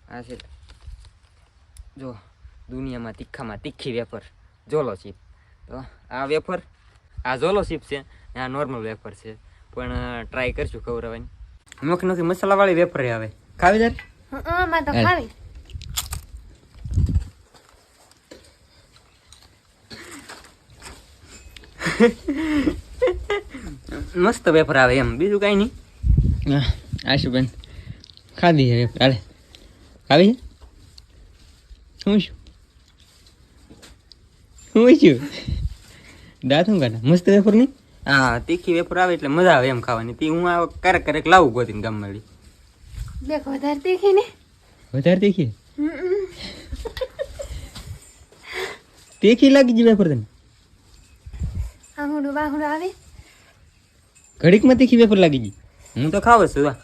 આ છે જો દુનિયામાં તીખામાં તીખી વેફર જોલો ચીપ. તો આ વેફર આ જોલો ચીપ છે, આ નોર્મલ વેફર છે, પણ ટ્રાય કરશું ખવડાવવાની. નોખી નોખી મસાલાવાળી વેફર આવે, ખાવી તારે? માં તો ખાવી. મસ્ત વેફર આવે એમ, બીજું કઈ નહીં. આશુબેન ખાધી છે વેફર. હાલે ખાવી છે? શું છું દાંત શું કાઢે? મસ્ત વેફર નહીં? હા, તીખી વેફર આવે એટલે મજા આવે એમ ખાવાની. તે હું આ ક્યારેક લાવું ગોતીને ગામમાં. દેખ વધારે તીખી ને? વધારે તીખી? તીખી લાગી ગઈ વેફર તને? આહુડું બાહુડું આવે ઘડીકમાં તીખી વેફર લાગી ગઈ. હું તો ખાવ છું.